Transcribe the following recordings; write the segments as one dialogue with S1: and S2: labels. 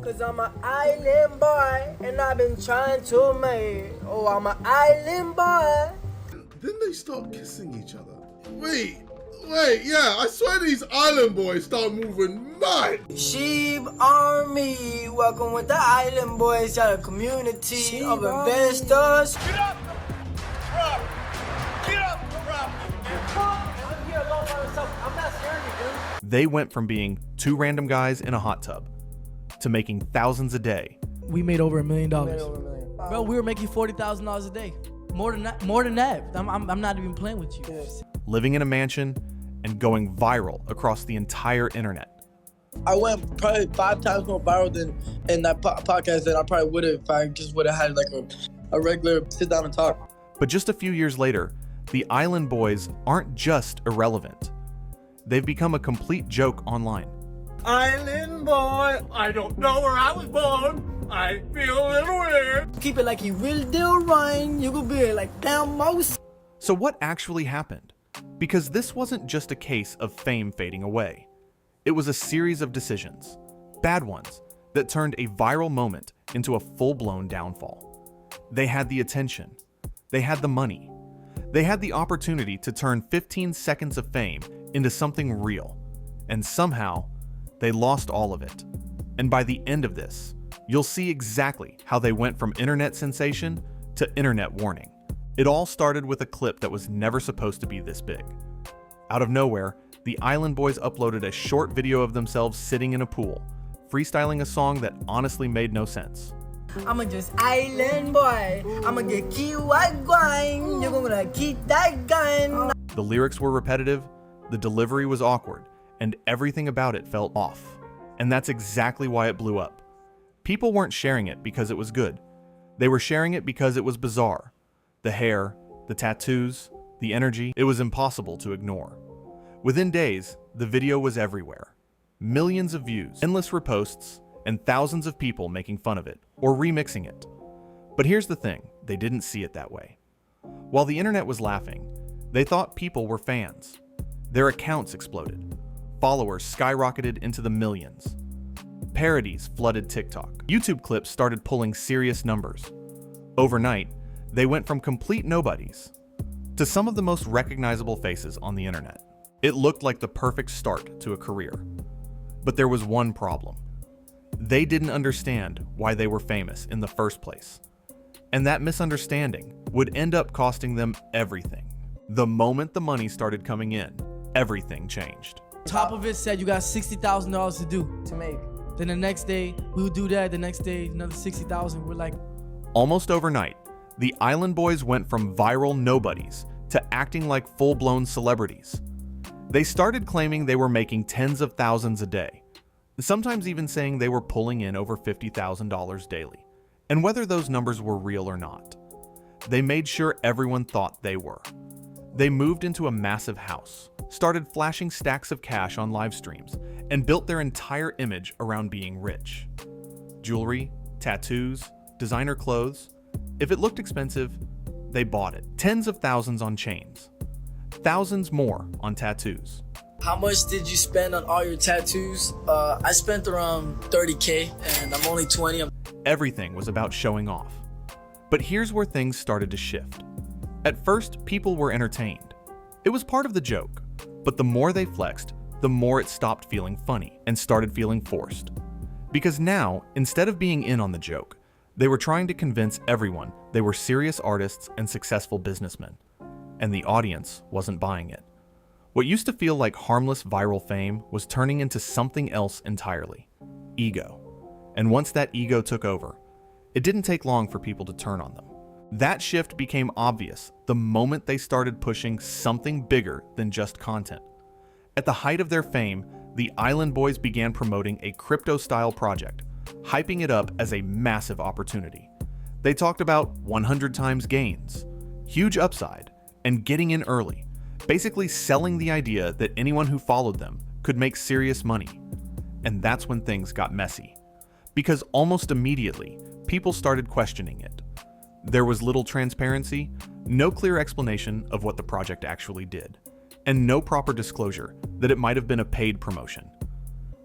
S1: Cause I'm an island boy, and I've been trying to make. Oh, I'm an island boy.
S2: Then they start kissing each other. Wait, yeah, I swear these island boys start moving mad.
S1: Sheep Army, welcome with the island boys, got a community
S3: Sheep
S1: of
S3: Army.
S1: investors.
S4: Get up, Rob. Get up, Rob.
S1: I'm here alone by myself. I'm not scaring you, dude.
S5: They went from being two random guys in a hot tub to making thousands a day.
S3: We made over $1 million.
S1: Over $1 million.
S3: Bro, we were making $40,000 a day. More than that. I'm not even playing with you.
S1: Yes.
S5: Living in a mansion and going viral across the entire internet.
S6: I went probably 5 times more viral than in that podcast than I probably would have if I just would have had like a regular sit down and talk.
S5: But just a few years later, the Island Boys aren't just irrelevant. They've become a complete joke online.
S4: Island boy, I don't know where I was born. I feel a little weird.
S1: Keep it like you really do, Ryan. You could be like down most.
S5: So what actually happened? Because this wasn't just a case of fame fading away. It was a series of decisions, bad ones, that turned a viral moment into a full-blown downfall. They had the attention. They had the money. They had the opportunity to turn 15 seconds of fame into something real. And somehow, they lost all of it. And by the end of this, you'll see exactly how they went from internet sensation to internet warning. It all started with a clip that was never supposed to be this big. Out of nowhere, the Island Boys uploaded a short video of themselves sitting in a pool, freestyling a song that honestly made no sense.
S1: I'ma just island boy. I'ma get key white wine. You're gonna keep that gun.
S5: The lyrics were repetitive, the delivery was awkward, and everything about it felt off. And that's exactly why it blew up. People weren't sharing it because it was good. They were sharing it because it was bizarre. The hair, the tattoos, the energy, it was impossible to ignore. Within days, the video was everywhere. Millions of views, endless reposts, and thousands of people making fun of it or remixing it. But here's the thing, they didn't see it that way. While the internet was laughing, they thought people were fans. Their accounts exploded. Followers skyrocketed into the millions. Parodies flooded TikTok. YouTube clips started pulling serious numbers. Overnight, they went from complete nobodies to some of the most recognizable faces on the internet. It looked like the perfect start to a career. But there was one problem. They didn't understand why they were famous in the first place. And that misunderstanding would end up costing them everything. The moment the money started coming in, everything changed.
S3: Top of it said you got $60,000 to do.
S1: To make.
S3: Then the next day, we would do that. The next day, another 60,000. We're like,
S5: Almost overnight, the Island Boys went from viral nobodies to acting like full-blown celebrities. They started claiming they were making tens of thousands a day, sometimes even saying they were pulling in over $50,000 daily. And whether those numbers were real or not, they made sure everyone thought they were. They moved into a massive house, started flashing stacks of cash on live streams, and built their entire image around being rich. Jewelry, tattoos, designer clothes. If it looked expensive, they bought it. Tens of thousands on chains. Thousands more on tattoos.
S6: How much did you spend on all your tattoos? I spent around 30K and I'm only 20.
S5: Everything was about showing off. But here's where things started to shift. At first, people were entertained. It was part of the joke. But the more they flexed, the more it stopped feeling funny and started feeling forced. Because now, instead of being in on the joke, they were trying to convince everyone they were serious artists and successful businessmen. And the audience wasn't buying it. What used to feel like harmless viral fame was turning into something else entirely. Ego. And once that ego took over, it didn't take long for people to turn on them. That shift became obvious the moment they started pushing something bigger than just content. At the height of their fame, the Island Boys began promoting a crypto-style project, hyping it up as a massive opportunity. They talked about 100 times gains, huge upside, and getting in early, basically selling the idea that anyone who followed them could make serious money. And that's when things got messy. Because almost immediately, people started questioning it. There was little transparency, no clear explanation of what the project actually did, and no proper disclosure that it might have been a paid promotion.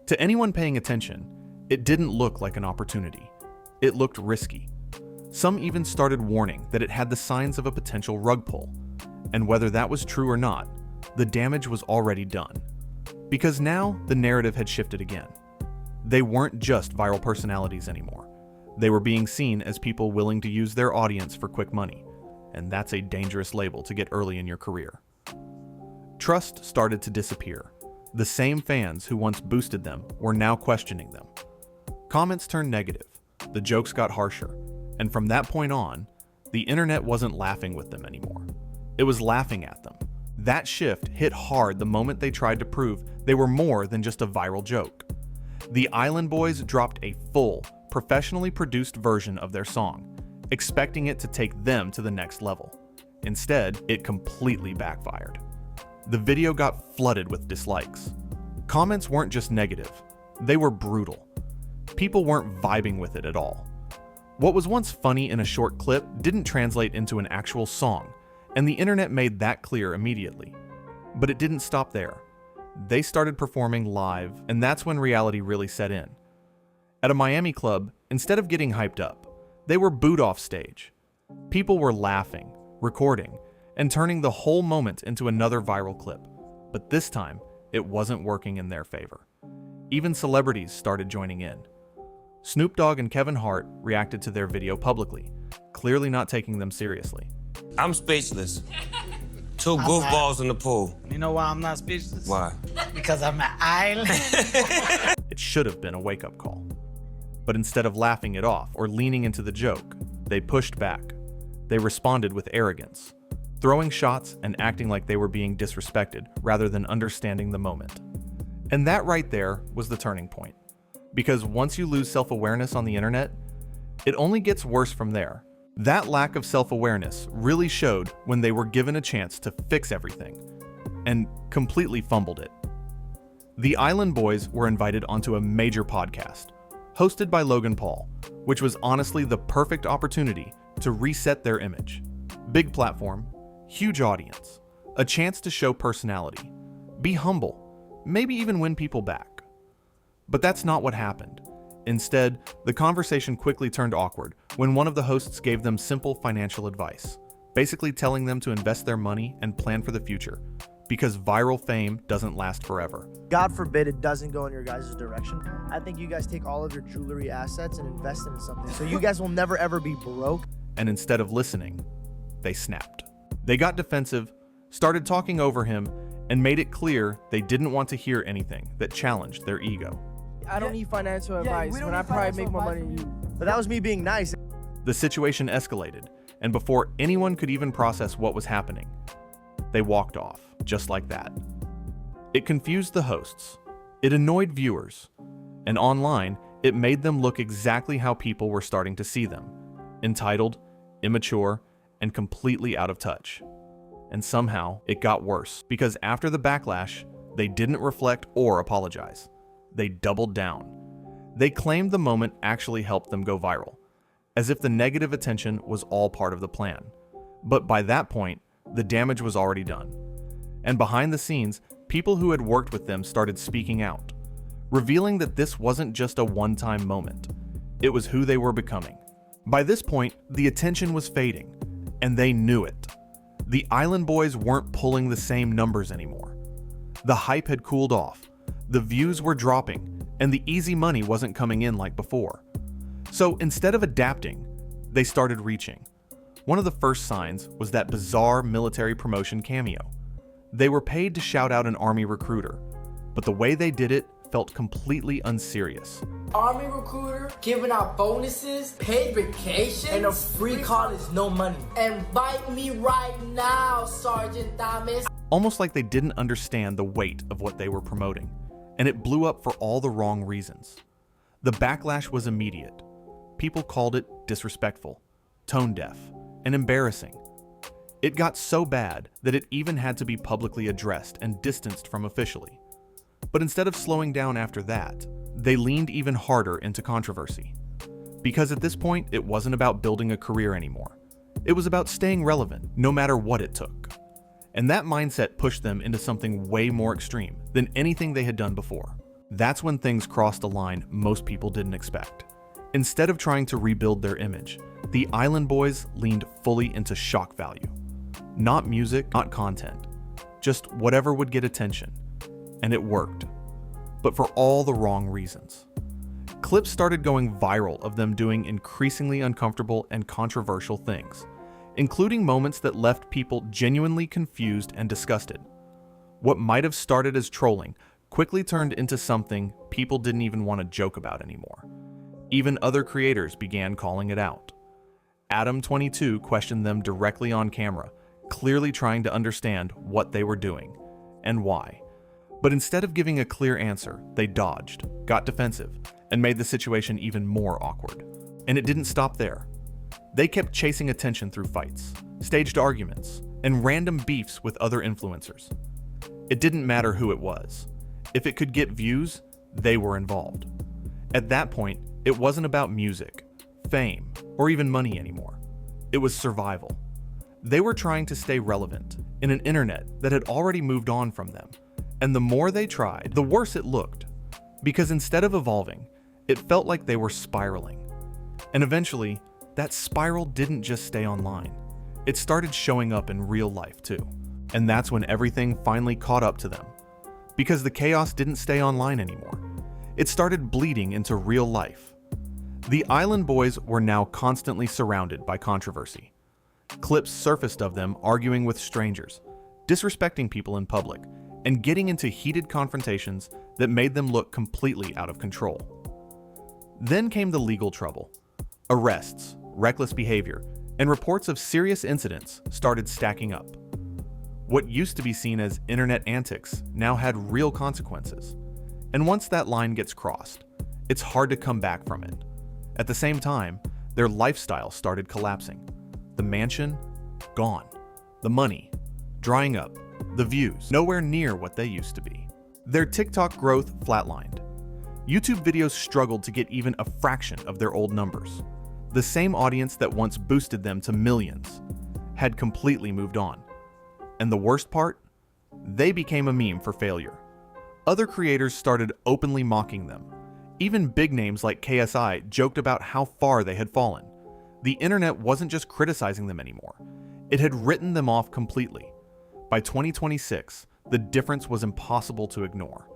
S5: To anyone paying attention, It didn't look like an opportunity. It looked risky. Some even started warning that it had the signs of a potential rug pull. And whether that was true or not, the damage was already done. Because now the narrative had shifted again. They weren't just viral personalities anymore. They were being seen as people willing to use their audience for quick money, and that's a dangerous label to get early in your career. Trust started to disappear. The same fans who once boosted them were now questioning them. Comments turned negative, the jokes got harsher, and from that point on, the internet wasn't laughing with them anymore. It was laughing at them. That shift hit hard the moment they tried to prove they were more than just a viral joke. The Island Boys dropped a full, professionally produced version of their song, expecting it to take them to the next level. Instead, it completely backfired. The video got flooded with dislikes. Comments weren't just negative, they were brutal. People weren't vibing with it at all. What was once funny in a short clip didn't translate into an actual song, and the internet made that clear immediately. But it didn't stop there. They started performing live, and that's when reality really set in. At a Miami club, instead of getting hyped up, they were booed off stage. People were laughing, recording, and turning the whole moment into another viral clip. But this time, it wasn't working in their favor. Even celebrities started joining in. Snoop Dogg and Kevin Hart reacted to their video publicly, clearly not taking them seriously.
S7: I'm speechless. Two goofballs in the pool.
S8: You know why I'm not speechless?
S7: Why?
S8: Because I'm an island.
S5: It should have been a wake-up call. But instead of laughing it off or leaning into the joke, they pushed back. They responded with arrogance, throwing shots and acting like they were being disrespected rather than understanding the moment. And that right there was the turning point. Because once you lose self-awareness on the internet, it only gets worse from there. That lack of self-awareness really showed when they were given a chance to fix everything, and completely fumbled it. The Island Boys were invited onto a major podcast, hosted by Logan Paul, which was honestly the perfect opportunity to reset their image. Big platform, huge audience, a chance to show personality, be humble, maybe even win people back. But that's not what happened. Instead, the conversation quickly turned awkward when one of the hosts gave them simple financial advice, basically telling them to invest their money and plan for the future, because viral fame doesn't last forever.
S9: God forbid it doesn't go in your guys' direction. I think you guys take all of your jewelry assets and invest in something, so you guys will never ever be broke.
S5: And instead of listening, they snapped. They got defensive, started talking over him, and made it clear they didn't want to hear anything that challenged their ego.
S10: I don't need financial advice when I probably make more money than you.
S9: But that was me being nice.
S5: The situation escalated, and before anyone could even process what was happening, they walked off, just like that. It confused the hosts, it annoyed viewers, and online, it made them look exactly how people were starting to see them: entitled, immature, and completely out of touch. And somehow, it got worse, because after the backlash, they didn't reflect or apologize. They doubled down. They claimed the moment actually helped them go viral, as if the negative attention was all part of the plan. But by that point, the damage was already done. And behind the scenes, people who had worked with them started speaking out, revealing that this wasn't just a one-time moment. It was who they were becoming. By this point, the attention was fading, and they knew it. The Island Boys weren't pulling the same numbers anymore. The hype had cooled off. The views were dropping, and the easy money wasn't coming in like before. So instead of adapting, they started reaching. One of the first signs was that bizarre military promotion cameo. They were paid to shout out an army recruiter, but the way they did it felt completely unserious.
S1: Army recruiter, giving out bonuses, paid vacations, and a free college, no money. Invite me right now, Sergeant Thomas.
S5: Almost like they didn't understand the weight of what they were promoting, and it blew up for all the wrong reasons. The backlash was immediate. People called it disrespectful, tone deaf, and embarrassing. It got so bad that it even had to be publicly addressed and distanced from officially. But instead of slowing down after that, they leaned even harder into controversy. Because at this point, it wasn't about building a career anymore. It was about staying relevant, no matter what it took. And that mindset pushed them into something way more extreme than anything they had done before. That's when things crossed a line most people didn't expect. Instead of trying to rebuild their image, the Island Boys leaned fully into shock value. Not music, not content, just whatever would get attention. And it worked, but for all the wrong reasons. Clips started going viral of them doing increasingly uncomfortable and controversial things, including moments that left people genuinely confused and disgusted. What might have started as trolling quickly turned into something people didn't even want to joke about anymore. Even other creators began calling it out. Adam22 questioned them directly on camera, clearly trying to understand what they were doing and why. But instead of giving a clear answer, they dodged, got defensive, and made the situation even more awkward. And it didn't stop there. They kept chasing attention through fights, staged arguments, and random beefs with other influencers. It didn't matter who it was. If it could get views, they were involved. At that point, it wasn't about music, fame, or even money anymore. It was survival. They were trying to stay relevant in an internet that had already moved on from them. And the more they tried, the worse it looked. Because instead of evolving, it felt like they were spiraling. And eventually, that spiral didn't just stay online. It started showing up in real life too. And that's when everything finally caught up to them. Because the chaos didn't stay online anymore. It started bleeding into real life. The Island Boys were now constantly surrounded by controversy. Clips surfaced of them arguing with strangers, disrespecting people in public, and getting into heated confrontations that made them look completely out of control. Then came the legal trouble. Arrests, reckless behavior, and reports of serious incidents started stacking up. What used to be seen as internet antics now had real consequences. And once that line gets crossed, it's hard to come back from it. At the same time, their lifestyle started collapsing. The mansion, gone. The money, drying up. The views, nowhere near what they used to be. Their TikTok growth flatlined. YouTube videos struggled to get even a fraction of their old numbers. The same audience that once boosted them to millions had completely moved on. And the worst part? They became a meme for failure. Other creators started openly mocking them. Even big names like KSI joked about how far they had fallen. The internet wasn't just criticizing them anymore. It had written them off completely. By 2026, the difference was impossible to ignore.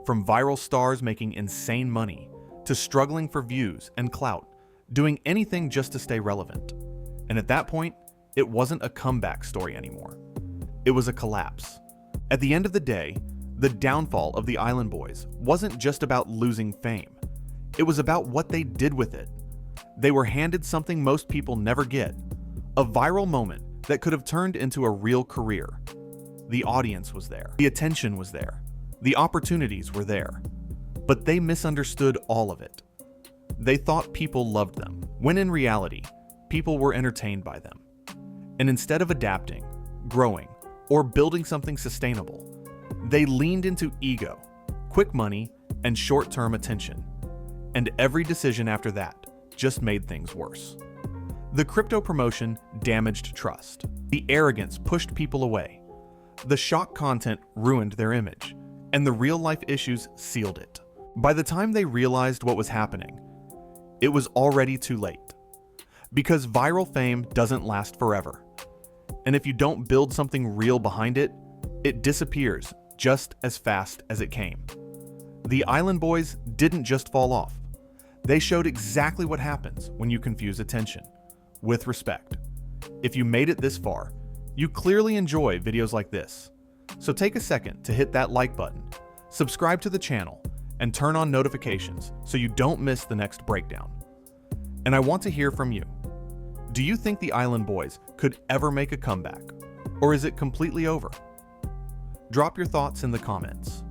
S5: From viral stars making insane money, to struggling for views and clout, doing anything just to stay relevant. And at that point, it wasn't a comeback story anymore. It was a collapse. At the end of the day, the downfall of the Island Boys wasn't just about losing fame. It was about what they did with it. They were handed something most people never get, a viral moment that could have turned into a real career. The audience was there. The attention was there. The opportunities were there. But they misunderstood all of it. They thought people loved them, when in reality, people were entertained by them. And instead of adapting, growing, or building something sustainable, they leaned into ego, quick money, and short-term attention. And every decision after that just made things worse. The crypto promotion damaged trust. The arrogance pushed people away. The shock content ruined their image, and the real-life issues sealed it. By the time they realized what was happening, it was already too late. Because viral fame doesn't last forever. And if you don't build something real behind it, it disappears just as fast as it came. The Island Boys didn't just fall off. They showed exactly what happens when you confuse attention with respect. If you made it this far, you clearly enjoy videos like this. So take a second to hit that like button, subscribe to the channel, and turn on notifications so you don't miss the next breakdown. And I want to hear from you. Do you think the Island Boys could ever make a comeback? Or is it completely over? Drop your thoughts in the comments.